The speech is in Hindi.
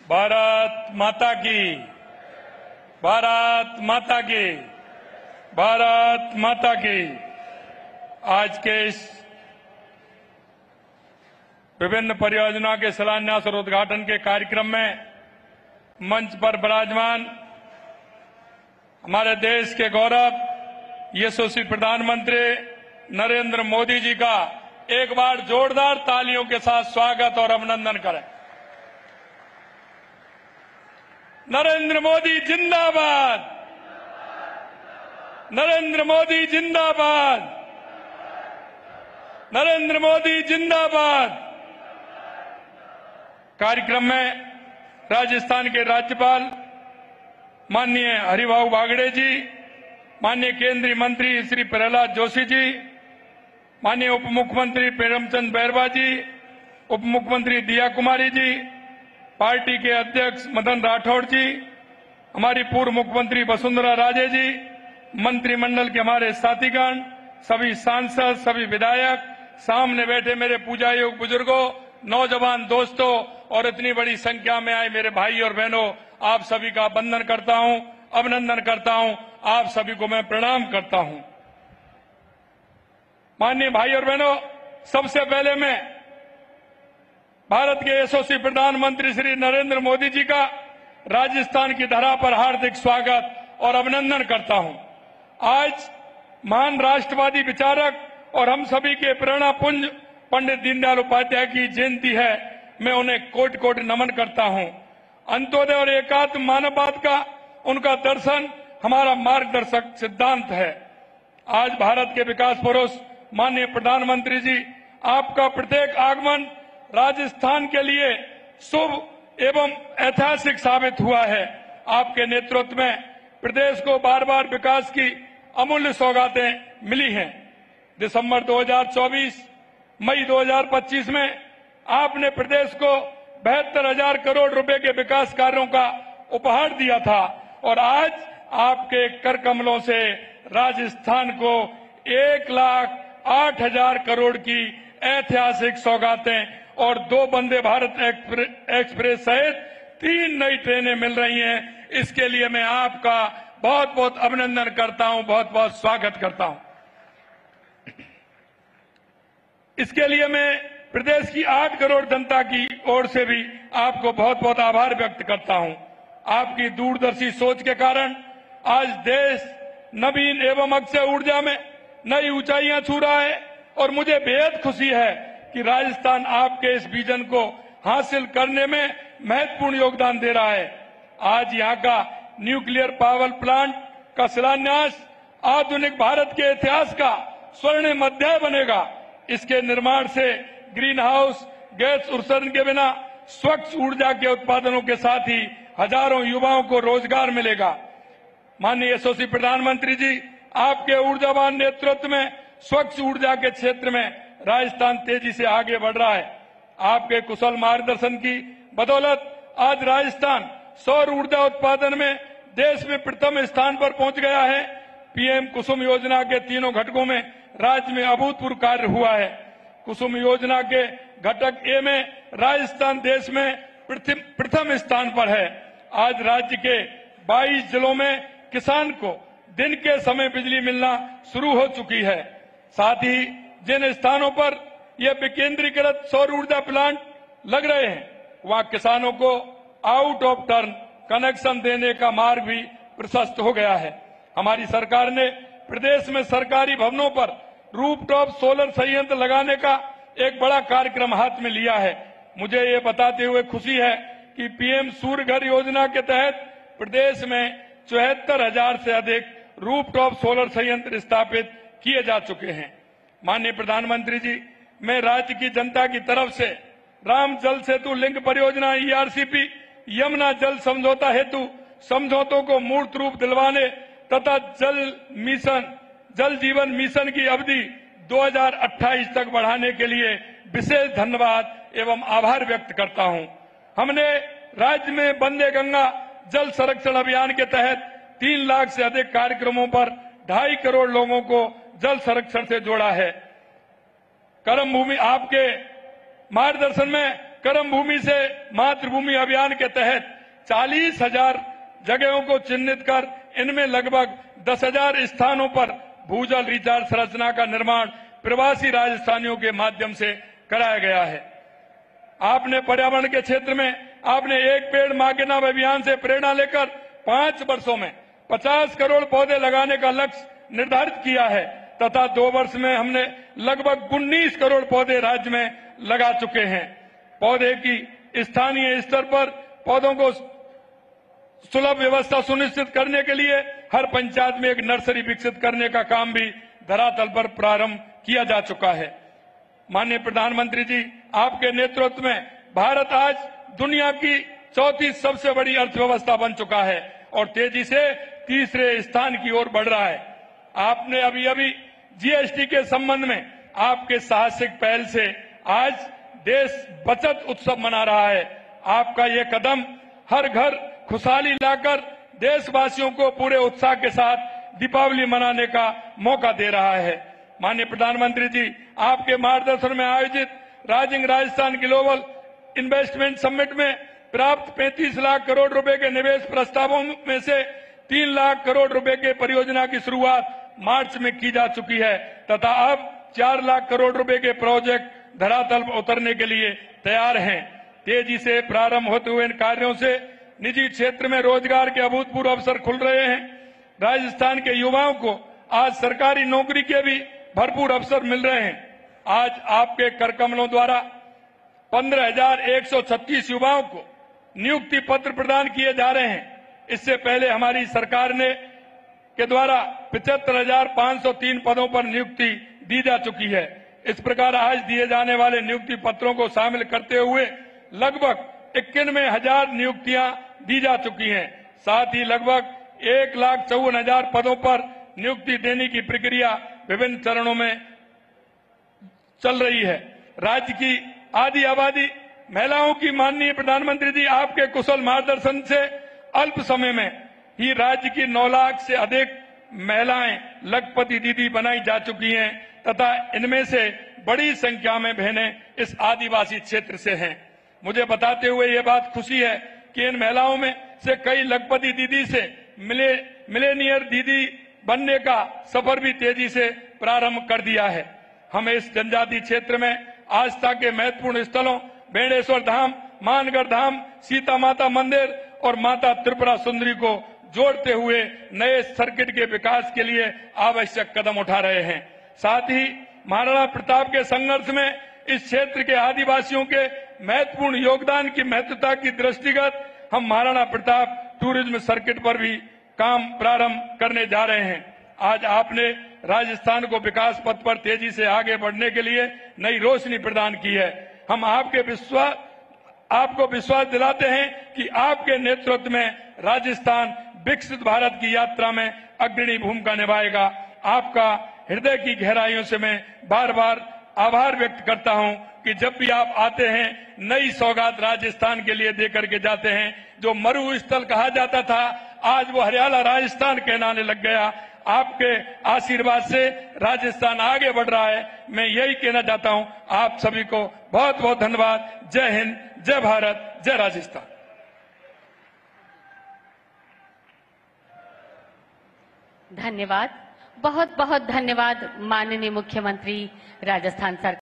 भारत माता की, भारत माता की, भारत माता की। आज के इस विभिन्न परियोजना के शिलान्यास और उद्घाटन के कार्यक्रम में मंच पर विराजमान हमारे देश के गौरव यशस्वी प्रधानमंत्री नरेंद्र मोदी जी का एक बार जोरदार तालियों के साथ स्वागत और अभिनंदन करें। नरेंद्र मोदी जिंदाबाद, नरेंद्र मोदी जिंदाबाद, नरेंद्र मोदी जिंदाबाद। कार्यक्रम में राजस्थान के राज्यपाल माननीय हरिभाऊ बागड़े जी, माननीय केंद्रीय मंत्री श्री प्रहलाद जोशी जी, माननीय उप मुख्यमंत्री प्रेमचंद बैरवा जी, उप मुख्यमंत्री दिया कुमारी जी, पार्टी के अध्यक्ष मदन राठौड़ जी, हमारी पूर्व मुख्यमंत्री वसुंधरा राजे जी, मंत्रिमंडल के हमारे साथीगण, सभी सांसद, सभी विधायक, सामने बैठे मेरे पूजा योग बुजुर्गों, नौजवान दोस्तों और इतनी बड़ी संख्या में आए मेरे भाई और बहनों, आप सभी का वंदन करता हूं, अभिनंदन करता हूं, आप सभी को मैं प्रणाम करता हूं। माननीय भाई और बहनों, सबसे पहले मैं भारत के यशस्वी प्रधानमंत्री श्री नरेंद्र मोदी जी का राजस्थान की धरा पर हार्दिक स्वागत और अभिनंदन करता हूं। आज महान राष्ट्रवादी विचारक और हम सभी के प्रेरणा पुंज पंडित दीनदयाल उपाध्याय की जयंती है। मैं उन्हें कोटि कोटि नमन करता हूं। अंत्योदय और एकात्म मानववाद का उनका दर्शन हमारा मार्गदर्शक सिद्धांत है। आज भारत के विकास पुरुष माननीय प्रधानमंत्री जी, आपका प्रत्येक आगमन राजस्थान के लिए शुभ एवं ऐतिहासिक साबित हुआ है। आपके नेतृत्व में प्रदेश को बार बार विकास की अमूल्य सौगातें मिली हैं। दिसंबर 2024, मई 2025 में आपने प्रदेश को 72,000 करोड़ रुपए के विकास कार्यों का उपहार दिया था और आज आपके कर कमलों से राजस्थान को 1,08,000 करोड़ की ऐतिहासिक सौगातें और 2 वंदे भारत एक्सप्रेस सहित 3 नई ट्रेनें मिल रही हैं। इसके लिए मैं आपका बहुत बहुत अभिनंदन करता हूं, बहुत बहुत स्वागत करता हूं। इसके लिए मैं प्रदेश की 8 करोड़ जनता की ओर से भी आपको बहुत बहुत आभार व्यक्त करता हूं। आपकी दूरदर्शी सोच के कारण आज देश नवीन एवं अक्षय ऊर्जा में नई ऊंचाइयां छू रहा है और मुझे बेहद खुशी है कि राजस्थान आपके इस विजन को हासिल करने में महत्वपूर्ण योगदान दे रहा है। आज यहां का न्यूक्लियर पावर प्लांट का शिलान्यास आधुनिक भारत के इतिहास का स्वर्णिम अध्याय बनेगा। इसके निर्माण से ग्रीन हाउस गैस उत्सर्जन के बिना स्वच्छ ऊर्जा के उत्पादनों के साथ ही हजारों युवाओं को रोजगार मिलेगा। माननीय यशस्वी प्रधानमंत्री जी, आपके ऊर्जावान नेतृत्व में स्वच्छ ऊर्जा के क्षेत्र में राजस्थान तेजी से आगे बढ़ रहा है। आपके कुशल मार्गदर्शन की बदौलत आज राजस्थान सौर ऊर्जा उत्पादन में देश में प्रथम स्थान पर पहुंच गया है। पीएम कुसुम योजना के तीनों घटकों में राज्य में अभूतपूर्व कार्य हुआ है। कुसुम योजना के घटक ए में राजस्थान देश में प्रथम स्थान पर है। आज राज्य के 22 जिलों में किसान को दिन के समय बिजली मिलना शुरू हो चुकी है। साथ ही जिन स्थानों पर यह विकेंद्रीकृत सौर ऊर्जा प्लांट लग रहे हैं, वहां किसानों को आउट ऑफ टर्न कनेक्शन देने का मार्ग भी प्रशस्त हो गया है। हमारी सरकार ने प्रदेश में सरकारी भवनों पर रूफटॉप सोलर संयंत्र लगाने का एक बड़ा कार्यक्रम हाथ में लिया है। मुझे ये बताते हुए खुशी है कि पीएम सूर्य घर योजना के तहत प्रदेश में 74,000 से अधिक रूफटॉप सोलर संयंत्र स्थापित किए जा चुके हैं। माननीय प्रधानमंत्री जी, मैं राज्य की जनता की तरफ से राम जल सेतु लिंक परियोजना ERCP, यमुना जल समझौता हेतु समझौतों को मूर्त रूप दिलवाने तथा जल जीवन मिशन की अवधि 2028 तक बढ़ाने के लिए विशेष धन्यवाद एवं आभार व्यक्त करता हूं। हमने राज्य में वंदे गंगा जल संरक्षण अभियान के तहत 3 लाख से अधिक कार्यक्रमों पर 2.5 करोड़ लोगों को जल संरक्षण से जोड़ा है। कर्म भूमि आपके मार्गदर्शन में कर्म भूमि से मातृभूमि अभियान के तहत 40,000 जगहों को चिन्हित कर इनमें लगभग 10,000 स्थानों पर भूजल रिचार्ज संरचना का निर्माण प्रवासी राजस्थानियों के माध्यम से कराया गया है। आपने पर्यावरण के क्षेत्र में आपने एक पेड़ मां के नाम अभियान से प्रेरणा लेकर 5 वर्षों में 50 करोड़ पौधे लगाने का लक्ष्य निर्धारित किया है तथा 2 वर्ष में हमने लगभग 19 करोड़ पौधे राज्य में लगा चुके हैं। पौधे की स्थानीय स्तर पर पौधों को सुलभ व्यवस्था सुनिश्चित करने के लिए हर पंचायत में एक नर्सरी विकसित करने का काम भी धरातल पर प्रारंभ किया जा चुका है। माननीय प्रधानमंत्री जी, आपके नेतृत्व में भारत आज दुनिया की चौथी सबसे बड़ी अर्थव्यवस्था बन चुका है और तेजी से तीसरे स्थान की ओर बढ़ रहा है। आपने अभी जीएसटी के संबंध में आपके साहसिक पहल से आज देश बचत उत्सव मना रहा है। आपका ये कदम हर घर खुशहाली लाकर देशवासियों को पूरे उत्साह के साथ दीपावली मनाने का मौका दे रहा है। माननीय प्रधानमंत्री जी, आपके मार्गदर्शन में आयोजित rising Rajasthan global investment summit में प्राप्त 35 लाख करोड़ रुपए के निवेश प्रस्तावों में से 3 लाख करोड़ रुपए के परियोजना की शुरुआत मार्च में की जा चुकी है तथा अब 4 लाख करोड़ रुपए के प्रोजेक्ट धरातल पर उतरने के लिए तैयार हैं। तेजी से प्रारंभ होते हुए इन कार्यों से निजी क्षेत्र में रोजगार के अभूतपूर्व अवसर खुल रहे हैं। राजस्थान के युवाओं को आज सरकारी नौकरी के भी भरपूर अवसर मिल रहे हैं। आज आपके कर कमलों द्वारा 15,136 युवाओं को नियुक्ति पत्र प्रदान किए जा रहे हैं। इससे पहले हमारी सरकार ने के द्वारा 75,503 पदों पर नियुक्ति दी जा चुकी है। इस प्रकार आज दिए जाने वाले नियुक्ति पत्रों को शामिल करते हुए लगभग 91,000 नियुक्तियां दी जा चुकी हैं। साथ ही लगभग 1,54,000 पदों पर नियुक्ति देने की प्रक्रिया विभिन्न चरणों में चल रही है। राज्य की आधी आबादी महिलाओं की माननीय प्रधानमंत्री जी, आपके कुशल मार्गदर्शन से अल्प समय में ही राज्य की 9 लाख से अधिक महिलाएं लखपति दीदी बनाई जा चुकी हैं तथा इनमें से बड़ी संख्या में बहनें इस आदिवासी क्षेत्र से हैं। मुझे बताते हुए ये बात खुशी है कि इन महिलाओं में से कई लखपति दीदी से मिलेनियर दीदी बनने का सफर भी तेजी से प्रारंभ कर दिया है। हमें इस जनजाति क्षेत्र में आस्था के महत्वपूर्ण स्थलों बेणेश्वर धाम, मानगढ़ धाम, सीता माता मंदिर और माता त्रिपुरा सुंदरी को जोड़ते हुए नए सर्किट के विकास के लिए आवश्यक कदम उठा रहे हैं। साथ ही महाराणा प्रताप के संघर्ष में इस क्षेत्र के आदिवासियों के महत्वपूर्ण योगदान की महत्वता की दृष्टिगत हम महाराणा प्रताप टूरिज्म सर्किट पर भी काम प्रारंभ करने जा रहे हैं। आज आपने राजस्थान को विकास पथ पर तेजी से आगे बढ़ने के लिए नई रोशनी प्रदान की है। हम आपको विश्वास दिलाते हैं कि आपके नेतृत्व में राजस्थान विकसित भारत की यात्रा में अग्रणी भूमिका निभाएगा। आपका हृदय की गहराइयों से मैं बार बार आभार व्यक्त करता हूं कि जब भी आप आते हैं नई सौगात राजस्थान के लिए देकर के जाते हैं। जो मरुस्थल कहा जाता था आज वो हरियाला राजस्थान कहलाने लग गया। आपके आशीर्वाद से राजस्थान आगे बढ़ रहा है। मैं यही कहना चाहता हूं। आप सभी को बहुत बहुत धन्यवाद। जय हिंद, जय भारत, जय राजस्थान। धन्यवाद, बहुत बहुत धन्यवाद माननीय मुख्यमंत्री राजस्थान सरकार।